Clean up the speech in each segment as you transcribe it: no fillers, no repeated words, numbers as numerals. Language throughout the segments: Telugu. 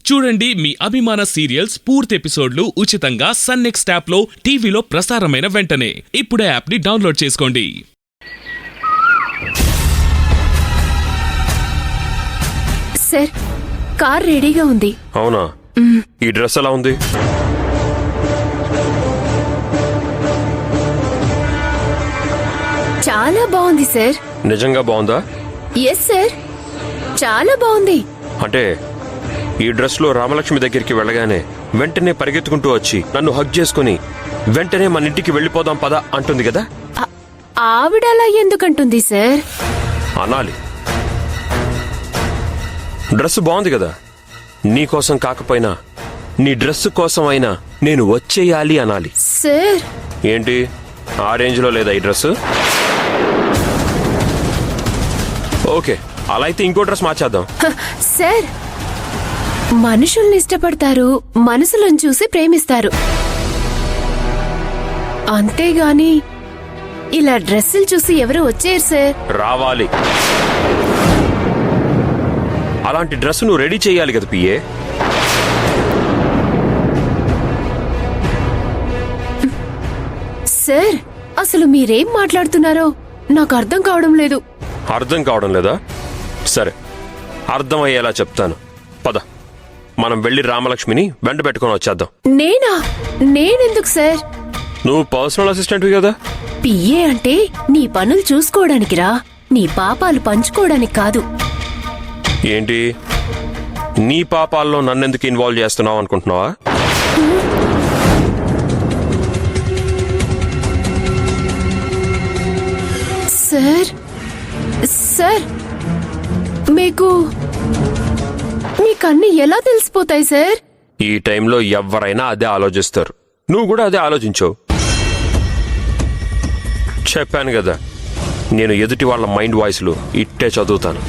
చూడండి మీ అభిమాన సీరియల్స్ పూర్తి ఎపిసోడ్లు ఉచితంగా సన్ నెక్స్ట్ యాప్ లో టీవీలో ప్రసారమైన వెంటనే ఇప్పుడే యాప్ ని డౌన్లోడ్ చేసుకోండి. సార్, కార్ రెడీగా ఉంది. అవునా? ఈ డ్రెస్ ఎలా ఉంది? చాలా బాగుంది సార్. నిజంగా బాగుందా? ఎస్ సార్, చాలా బాగుంది. అంటే ఈ డ్రెస్ లో రామలక్ష్మి దగ్గరికి వెళ్ళగానే వెంటనే పరిగెత్తుకుంటూ వచ్చి నన్ను హగ్ చేసుకుని వెంటనే మన ఇంటికి వెళ్ళిపోదాం పద అంటుంది కదా? ఆవిడ అలా ఎందుకంటుంది సార్? అనాలి. డ్రెస్ బాగుంది కదా, నీకోసం కాకపోయినా నీ డ్రెస్ కోసం అయినా నేను వచ్చేయాలి అనాలి. సార్, ఏంటి ఆ రేంజ్ లో లేదా ఈ డ్రెస్? ఓకే, అలా అయితే ఇంకో డ్రెస్ మార్చేద్దాం. సార్, మనుషుల్ని ఇష్టపడతారు, మనసులను చూసి ప్రేమిస్తారు, అంతేగాని ఇలా డ్రెస్సులు చూసి ఎవరు వచ్చేరు సార్. రావాలి. అలాంటి డ్రెస్ నువ్వు రెడీ చేయాలి కదా పిఏ. సార్, అసలు మీరేం మాట్లాడుతున్నారో నాకు అర్థం కావడం లేదు. అర్థం కావడం లేదా? సరే, అర్థమయ్యేలా చెప్తాను. పద, మనం వెళ్ళి రామలక్ష్మిని వెంట పెట్టుకుని వచ్చేద్దాం. నేనెందుకు సార్? నువ్వు పర్సనల్ అసిస్టెంట్వి కదా. పిఏ అంటే నీ పనులు చూసుకోవడానికి రా, నీ పాపాలు పంచుకోవడానికి కాదు. ఏంటి, నీ పాపాల్లో నన్నెందుకు ఇన్వాల్వ్ చేస్తున్నావు అనుకుంటున్నావా? సార్, సార్, మీకన్నీ ఎలా తెలిసిపోతాయి సార్? ఈ టైంలో ఎవరైనా అదే ఆలోచిస్తారు. నువ్వు కూడా అదే ఆలోచించావు. చెప్పాను కదా, నేను ఎదుటి వాళ్ళ మైండ్ వాయిస్లు ఇట్టే చదువుతాను.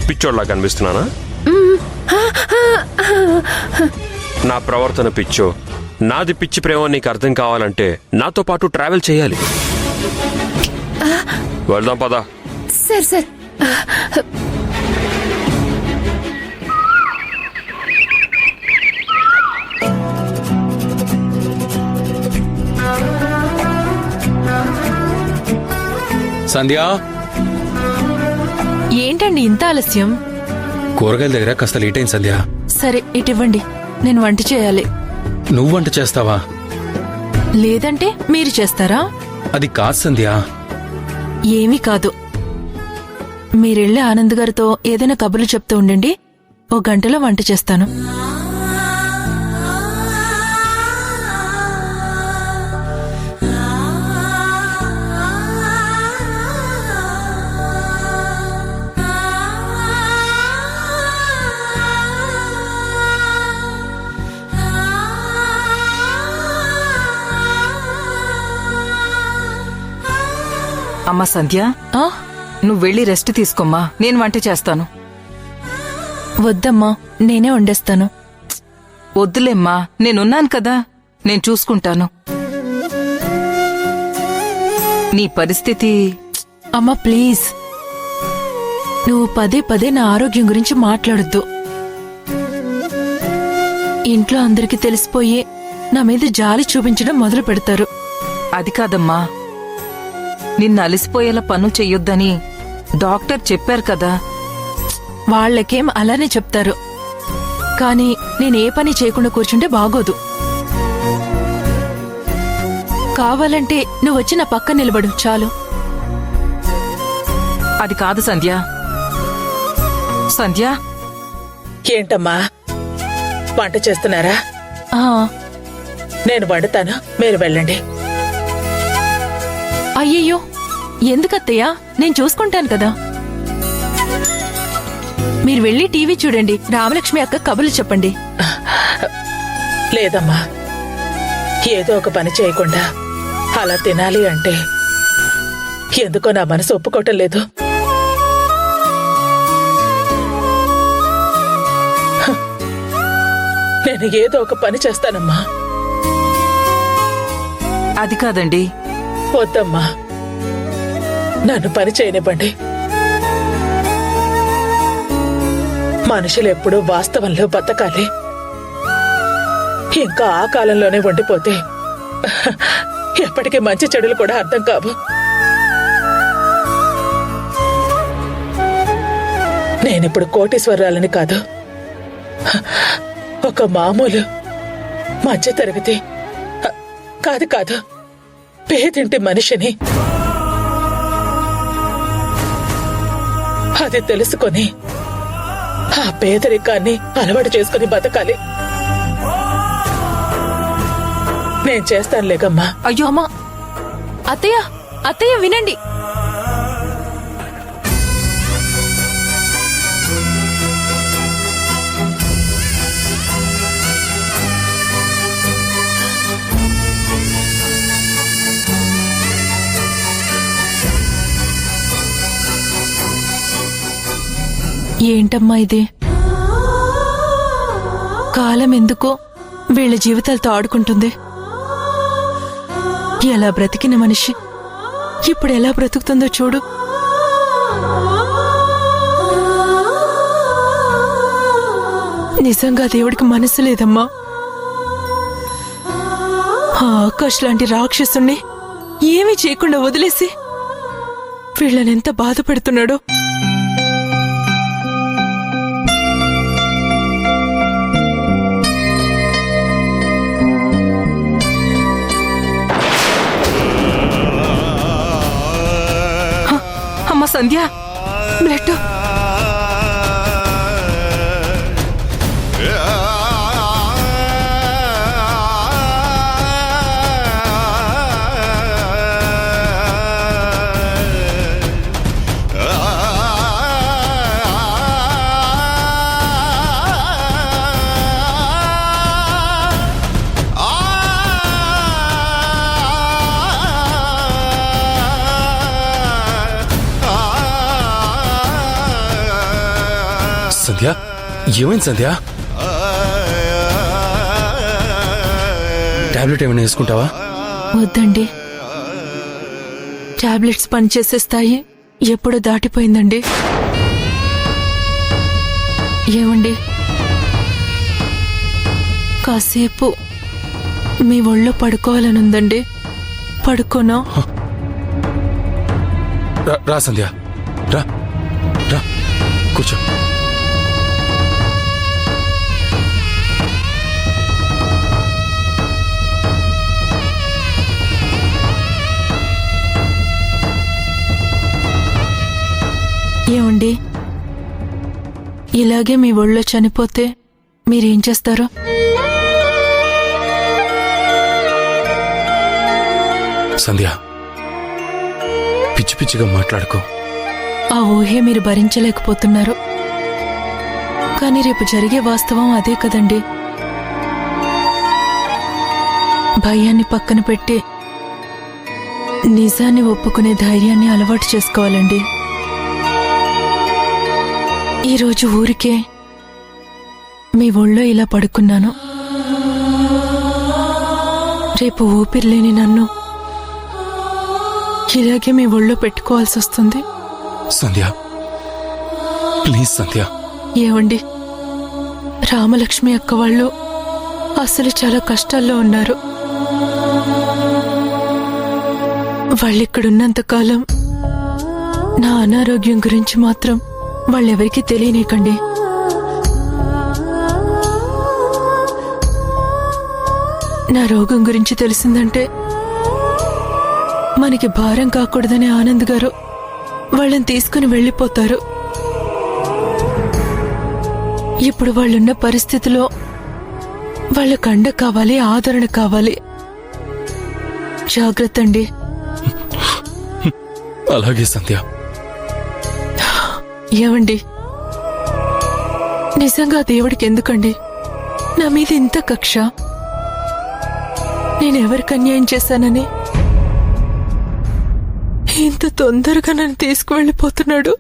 పిచ్చోడ్లా కనిపిస్తున్నానా? నా ప్రవర్తన పిచ్చో, నాది పిచ్చి ప్రేమ నీకు అర్థం కావాలంటే నాతో పాటు ట్రావెల్ చేయాలి. వెళ్దాం పదా. సార్ సార్, సంధ్య, ఏంటండి ఇంత ఆలస్యం? కూరగాయల దగ్గర కాస్త లేట్ అయింది సంధ్య. సరే, ఇటివ్వండి, నేను వంట చేయాలి. నువ్వు వంట చేస్తావా? లేదంటే మీరు చేస్తారా? అది కాదు సంధ్య. ఏమీ కాదు, మీరెళ్ళి ఆనంద్ గారితో ఏదైనా కబుర్లు చెప్తూ ఉండండి, ఓ గంటలో వంట చేస్తాను. అమ్మా సంధ్య, నువ్వు వెళ్ళి రెస్ట్ తీసుకోమ్మా, నేను వంట చేస్తాను. వద్దమ్మా, నేనే వండేస్తాను. వద్దులేమ్మా, నేనున్నాను కదా, నేను చూసుకుంటాను. నీ పరిస్థితి. అమ్మా ప్లీజ్, నువ్వు పదే పదే నా ఆరోగ్యం గురించి మాట్లాడొద్దు. ఇంట్లో అందరికీ తెలిసిపోయి నా మీద జాలి చూపించడం మొదలు పెడతారు. అది కాదమ్మా, నిన్ను అలసిపోయేలా పనులు చెయ్యొద్దని డాక్టర్ చెప్పారు కదా. వాళ్లకేం అలానే చెప్తారు, కానీ నేనే పని చేయకుండా కూర్చుంటే బాగోదు. కావాలంటే నువ్వు వచ్చి నా పక్క నిలబడు చాలు. అది కాదు సంధ్య. సంధ్య, ఏంటమ్మా, వంట చేస్తున్నారా? నేను వండుతాను, మీరు వెళ్ళండి. అయ్యయ్యో, ఎందుకత్తయ్యా, నేను చూసుకుంటాను కదా. మీరు వెళ్ళి టీవీ చూడండి, రామలక్ష్మి అక్క కబుర్లు చెప్పండి. లేదమ్మా, ఏదో ఒక పని చేయకుండా అలా తినాలి అంటే ఎందుకో నా మనసు ఒప్పుకోవటం లేదు. నేను ఏదో ఒక పని చేస్తానమ్మా. అది కాదండి. వద్దమ్మా, నన్ను పని చేయనివ్వండి. మనుషులు ఎప్పుడూ వాస్తవంలో బతకాలి. ఇంకా ఆ కాలంలోనే ఉండిపోతే ఎప్పటికీ మంచి చెడులు కూడా అర్థం కావు. నేనిప్పుడు కోటీశ్వరాలని కాదు, ఒక మామూలు మధ్య తరగతి కాదు పేదింటి మనిషిని. అది తెలుసుకొని ఆ పేదరికాన్ని అలవాటు చేసుకుని బతకాలి. నేను చేస్తానులేగమ్మా. అయ్యో అమ్మా, అత్తయ్య అత్తయ్య వినండి. ఏంటమ్మా ఇది? కాలం ఎందుకో వీళ్ళ జీవితాలతో ఆడుకుంటుంది. ఎలా బ్రతికిన మనిషి ఇప్పుడు ఎలా బ్రతుకుతుందో చూడు. నిజంగా దేవుడికి మనసు లేదమ్మా. ఆ ఆకాష్ లాంటి రాక్షసుణ్ణి ఏమీ చేయకుండా వదిలేసి వీళ్ళనెంత బాధ పెడుతున్నాడో. అమ్మ సంధ్య, బ్లడ్. సంధ్య, ఏమైంది సంధ్య? టాబ్లెట్ ఏమైనా వేసుకుంటావా? వద్దండి, టాబ్లెట్స్ పనిచేసే స్థాయి ఎప్పుడో దాటిపోయిందండి. ఏమండి, కాసేపు మీ ఒళ్ళో పడుకోవాలనుందండి. పడుకోనా? రా సంధ్య, రా రా, కూర్చో. ఏమండి, ఇలాగే మీ ఒళ్ళో చనిపోతే మీరేం చేస్తారు? సంధ్య, పిచ్చి పిచ్చిగా మాట్లాడుకో. ఆ ఊహే మీరు భరించలేకపోతున్నారు. కానీ రేపు జరిగే వాస్తవం అదే కదండి. భయాన్ని పక్కన పెట్టి నిజాన్ని ఒప్పుకునే ధైర్యాన్ని అలవాటు చేసుకోవాలండి. ఈరోజు ఊరికే మీ ఒళ్ళో ఇలా పడుకున్నాను. రేపు ఊపిరిలేని నన్ను ఇలాగే మీ ఒళ్ళో పెట్టుకోవాల్సి వస్తుంది. సంధ్య, ప్లీజ్ సంధ్య. ఏమండి, రామలక్ష్మి అక్క వాళ్ళు అసలు చాలా కష్టాల్లో ఉన్నారు. వాళ్ళిక్కడున్నంతకాలం నా అనారోగ్యం గురించి మాత్రం వాళ్ళెవరికీ తెలియనీకండి. నా రోగం గురించి తెలిసిందంటే మనకి భారం కాకూడదని ఆనంద్ గారు వాళ్ళని తీసుకుని వెళ్ళిపోతారు. ఇప్పుడు వాళ్ళున్న పరిస్థితిలో వాళ్ళకు అండ కావాలి, ఆదరణ కావాలి. జాగ్రత్త అండి. అలాగే సంధ్య. ఏమండి, నిజంగా దేవుడికి ఎందుకండి నా మీద ఇంత కక్ష? నేనెవరికి అన్యాయం చేశానని ఇంత తొందరగా నన్ను తీసుకువెళ్ళిపోతున్నాడు?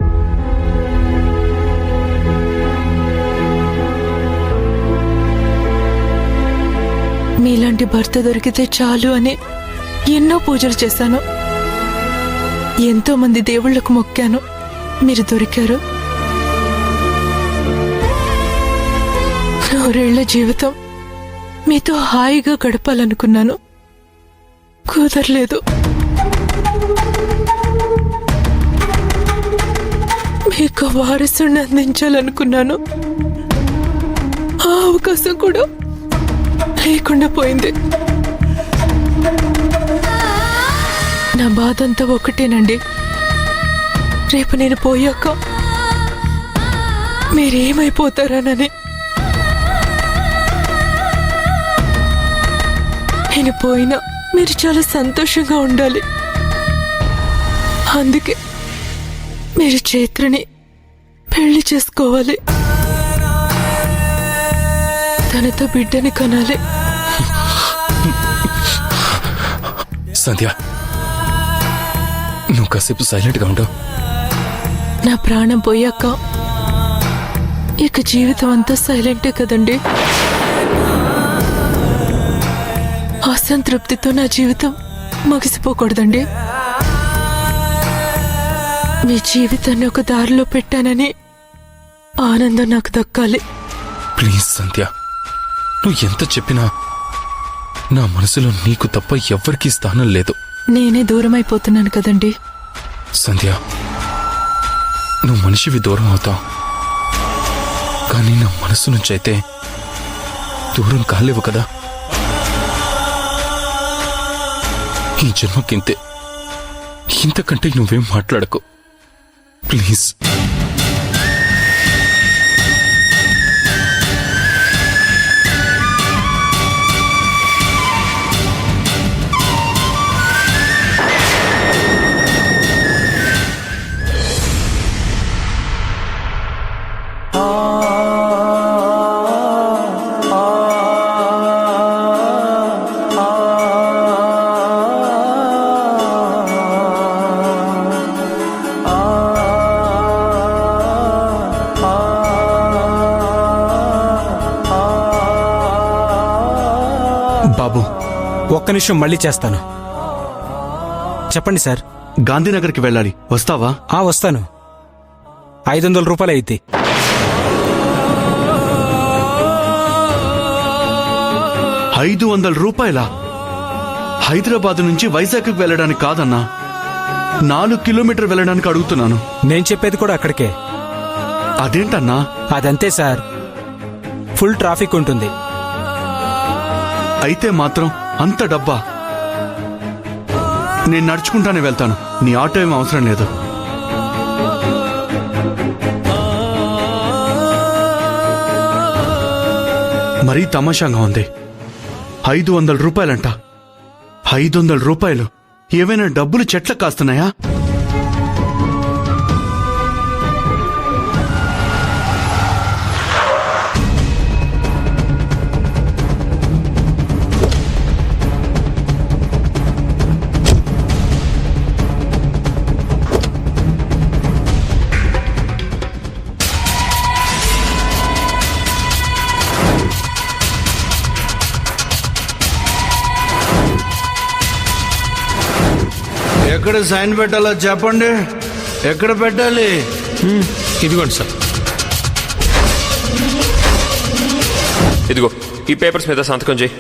మీలాంటి భర్త దొరికితే చాలు అని ఎన్నో పూజలు చేశాను. ఎంతో మంది దేవుళ్లకు మొక్కాను. మీరు దొరికారు. 100 జీవితం మీతో హాయిగా గడపాలనుకున్నాను, కుదరలేదు. మీకు వారసుని అందించాలనుకున్నాను, ఆ అవకాశం కూడా లేకుండా పోయింది. నా బాధంతా ఒకటేనండి, రేపు నేను పోయాక మీరేమైపోతారానని. నేను పోయినా మీరు చాలా సంతోషంగా ఉండాలి. అందుకే మీరు చైత్రని పెళ్లి చేసుకోవాలి, తనతో బిడ్డని కనాలి. సంధ్య, నువ్వు కాసేపు సైలెంట్గా ఉండవు. నా ప్రాణం పోయాక ఇక జీవితం అంతా సైలెంటే కదండి. అసంతృప్తితో నా జీవితం ముగిసిపోకూడదండి. మీ జీవితాన్ని ఒక దారిలో పెట్టానని ఆనందం నాకు దక్కాలి. ప్లీజ్ సంధ్య, నువ్వు ఎంత చెప్పినా నా మనసులో నీకు తప్ప ఎవ్వరికీ స్థానం లేదు. నేనే దూరమైపోతున్నాను కదండి. సంధ్య, నువ్వు మనిషివి దూరం అవుతావు, కానీ నా మనసు నుంచైతే దూరం కాలేవు కదా. ఈ జన్మకింతే, ఇంతకంటే నువ్వేం మాట్లాడకు ప్లీజ్. బాబు, ఒక్క నిమిషం మళ్ళీ చేస్తాను. చెప్పండి సార్. గాంధీనగర్కి వెళ్ళాలి, వస్తావా? వస్తాను. 500 రూపాయలు అయితే. రూపాయల? హైదరాబాద్ నుంచి వైజాగ్కి వెళ్ళడానికి కాదన్నా, 4 కిలోమీటర్ వెళ్ళడానికి అడుగుతున్నాను. నేను చెప్పేది కూడా అక్కడికే. అదేంటన్నా? అదంతే సార్, ఫుల్ ట్రాఫిక్ ఉంటుంది. అయితే మాత్రం అంత డబ్బా? నేను నడుచుకుంటానే వెళ్తాను, నీ ఆటో ఏం అవసరం లేదు. మరీ తమాషాగా ఉంది. 500 రూపాయలంట. 500 రూపాయలు ఏవైనా డబ్బులు చెట్లకు కాస్తున్నాయా? ఎక్కడ సైన్ పెట్టాలో చెప్పండి. ఎక్కడ పెట్టాలి? ఇదిగోండి సార్. ఇదిగో ఈ పేపర్స్ మీద సంతకం చేయి.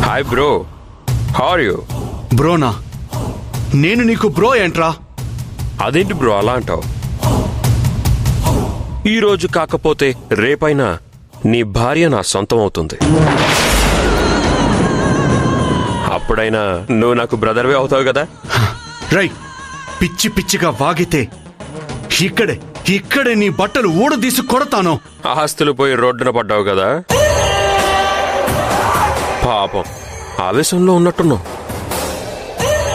Hi bro, how are you? బ్రోనా? నేను నీకు బ్రో ఏంట్రా? అదేంటి బ్రో అలా అంటావు? ఈ రోజు కాకపోతే రేపైనా నీ భార్య నా సొంతం అవుతుంది. అప్పుడైనా నువ్వు నాకు బ్రదర్వే అవుతావు కదా. రై, పిచ్చి పిచ్చిగా వాగితే ఇక్కడే నీ బట్టలు ఊడదీసి కొడతాను. ఆస్తులు పోయి రోడ్డున పడ్డావు కదా, పాపం ఆవేశంలో ఉన్నట్టున్నావు.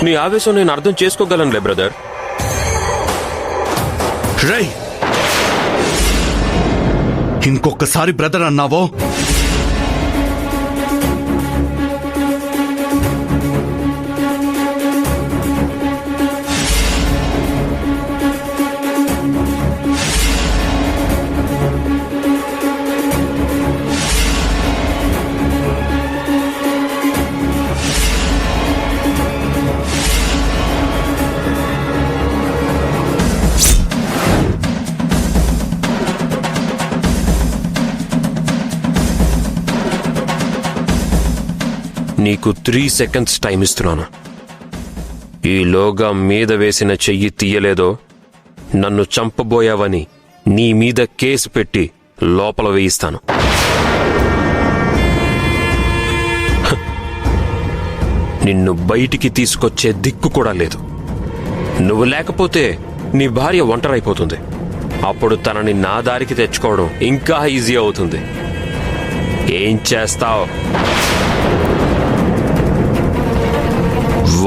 నీ ఆవేశం నేను అర్థం చేసుకోగలనులే బ్రదర్. రై, ఇంకొకసారి బ్రదర్ అన్నావో నీకు 3 సెకండ్స్ టైం ఇస్తున్నాను. ఈలోగా మీద వేసిన చెయ్యి తీయలేదో నన్ను చంపబోయావని నీ మీద కేసు పెట్టి లోపల వేయిస్తాను. నిన్ను బయటికి తీసుకొచ్చే దిక్కు కూడా లేదు. నువ్వు లేకపోతే నీ భార్య ఒంటరైపోతుంది. అప్పుడు తనని నా దారికి తెచ్చుకోవడం ఇంకా ఈజీ అవుతుంది. ఏం చేస్తావు?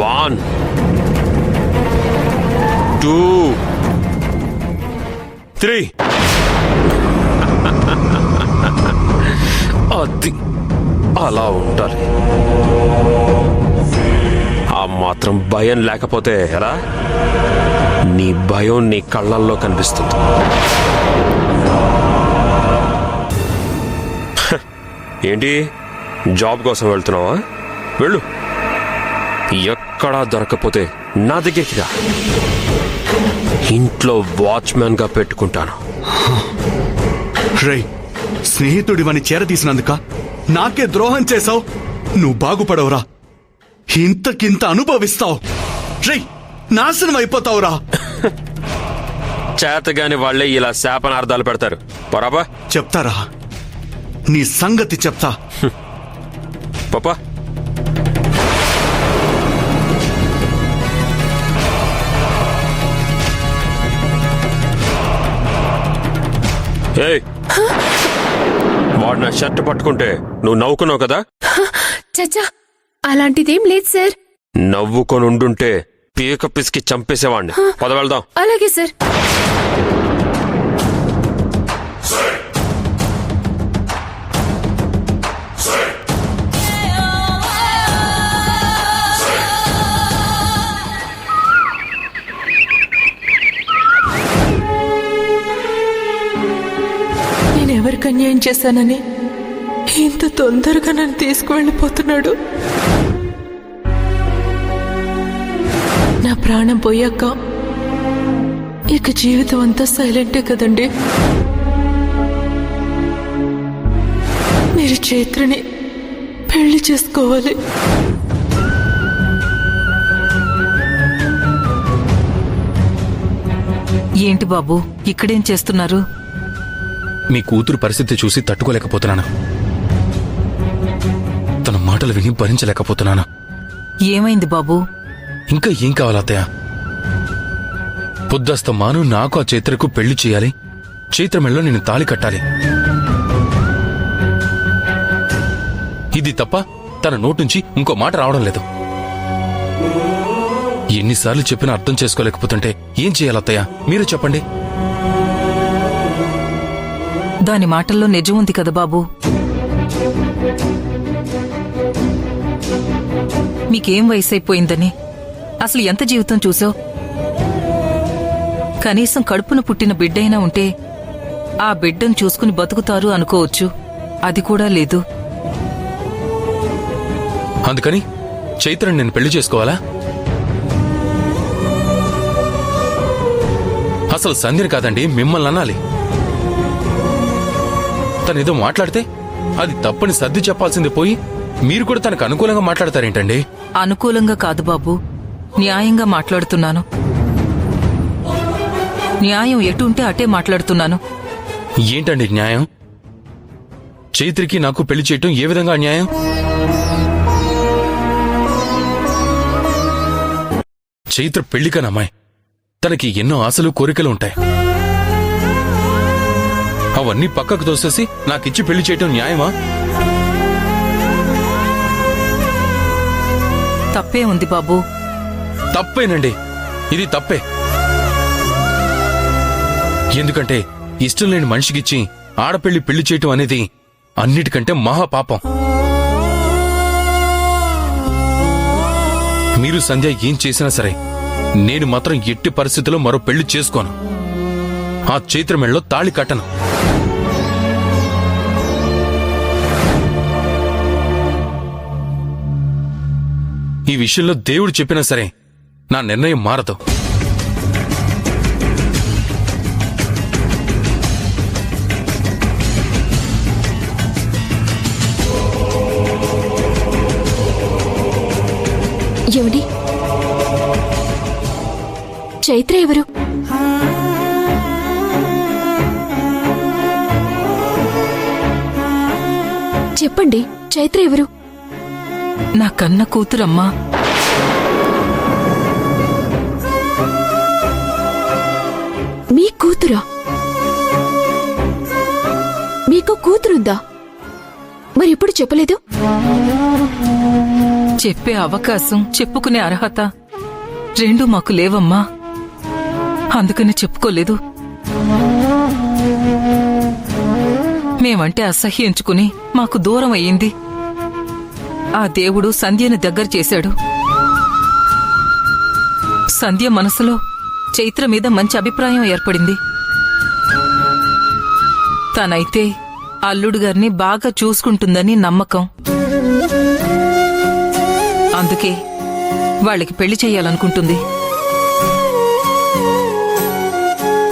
1 2 3 అది అలా ఉండాలి. ఆ మాత్రం భయం లేకపోతే ఎలా? నీ భయం నీ కళ్ళల్లో కనిపిస్తుంది. ఏంటి, జాబ్ కోసం వెళ్తున్నావా? వెళ్ళు. ఎక్కడా దొరకపోతే నా దగ్గరికి రా. ఇంట్లో వాచ్మ్యాన్గా పెట్టుకుంటాను. రేయ్, స్నేహితుడివని చేరతీసినందుక నాకే ద్రోహం చేశావు. నువ్వు బాగుపడవురా. ఇంతకింత అనుభవిస్తావు. రేయ్, నాశనం అయిపోతావురా. చేతగాని వాళ్లే ఇలా శాపనార్థాలు పెడతారు. పరాబా చెప్తారా? నీ సంగతి చెప్తా. పాపా ఏయ్, వాడు నా షర్ట్ పట్టుకుంటే నువ్వు నవ్వుకున్నావు కదా? చచ్చా, అలాంటిదేం లేదు సార్. నవ్వుకొని ఉండుంటే పీక పిసికి చంపేసేవాడిని. పద వెళ్దాం. అలాగే సార్. నేనెవరికి అన్యాయం చేశానని ఇంత తొందరగా నన్ను తీసుకువెళ్ళిపోతున్నాడు? నా ప్రాణం పోయాక ఇక జీవితం అంతా సైలెంటే కదండి. మీరు చైత్రని పెళ్లి చేసుకోవాలి. ఏంటి బాబు, ఇక్కడేం చేస్తున్నారు? మీ కూతురు పరిస్థితి చూసి తట్టుకోలేకపోతున్నాను. తన మాటలు విని భరించలేకపోతున్నాను. ఏమైంది బాబు? ఇంకా ఏం కావాలి అత్తయ్య? పొద్దస్తమాను నాకు ఆ చైత్రకు పెళ్లి చేయాలి, చైత్రమెళ్ళలో నేను తాళి కట్టాలి. ఇది తప్ప తన నోటునుంచి ఇంకో మాట రావడం లేదు. ఎన్నిసార్లు చెప్పినా అర్థం చేసుకోలేకపోతుంటే ఏం చేయాలి అత్తయ్య? మీరే చెప్పండి. దాని మాటల్లో నిజం ఉంది కదా బాబు. మీకేం వయసైపోయిందని, అసలు ఎంత జీవితం చూసావు? కనీసం కడుపున పుట్టిన బిడ్డైనా ఉంటే ఆ బిడ్డను చూసుకుని బతుకుతారు అనుకోవచ్చు. అది కూడా లేదు. అందుకని చైత్రని నేను పెళ్లి చేసుకోవాలా? అసలు సంధ్యని కాదండి, మిమ్మల్ని అనాలి. తనేదో మాట్లాడితే అది తప్పని సర్ది చెప్పాల్సింది పోయి మీరు కూడా తనకు అనుకూలంగా మాట్లాడతారేంటండి? అనుకూలంగా కాదు బాబు, న్యాయంగా మాట్లాడుతున్నాను. న్యాయం ఎటు ఉంటే అటే మాట్లాడుతున్నాను. ఏంటండి న్యాయం? చైత్రికి నాకు పెళ్లి చేయటం ఏ విధంగా అన్యాయం? చైత్ర పెళ్లికనమ్మాయి, తనకి ఎన్నో ఆశలు కోరికలు ఉంటాయి. అవన్నీ పక్కకు తోసేసి నాకిచ్చి పెళ్లి చేయటం న్యాయమా? తప్పే ఉంది బాబు. తప్పేనండి, ఇది తప్పే. ఎందుకంటే ఇష్టం లేని మనిషికిచ్చి ఆడపెళ్లి పెళ్లి చేయటం అనేది అన్నిటికంటే మహాపాపం. మీరు సంధ్య ఏం చేసినా సరే నేను మాత్రం ఎట్టి పరిస్థితుల్లో మరో పెళ్లి చేసుకోను. ఆ చైత్ర మెళ్ళలో తాళి కట్టను. ఈ విషయంలో దేవుడు చెప్పినా సరే నా నిర్ణయం మారదు. ఏమిటి? చైత్ర ఎవరు? చెప్పండి, చైత్ర ఎవరు? నా కన్న కూతురమ్మా. మీ కూతురా? మీకు కూతురుందా? మరి ఎప్పుడు చెప్పలేదు? చెప్పే అవకాశం, చెప్పుకునే అర్హత రెండూ మాకు లేవమ్మా. అందుకని చెప్పుకోలేదు. మేమంటే అసహ్యించుకుని మాకు దూరం అయ్యింది. ఆ దేవుడు సంధ్యను దగ్గర చేశాడు. సంధ్య మనసులో చైత్ర మీద మంచి అభిప్రాయం ఏర్పడింది. తనైతే అల్లుడు గారిని బాగా చూసుకుంటుందని నమ్మకం. అందుకే వాళ్ళకి పెళ్లి చెయ్యాలనుకుంటుంది.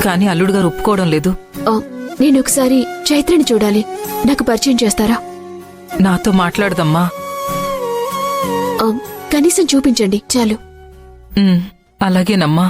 కాని అల్లుడు గారు ఒప్పుకోవడం లేదు. నేనొకసారి చైత్రని చూడాలి, నాకు పరిచయం చేస్తారా? నాతో మాట్లాడదమ్మా. కనీసం చూపించండి చాలు. అలాగేనమ్మా.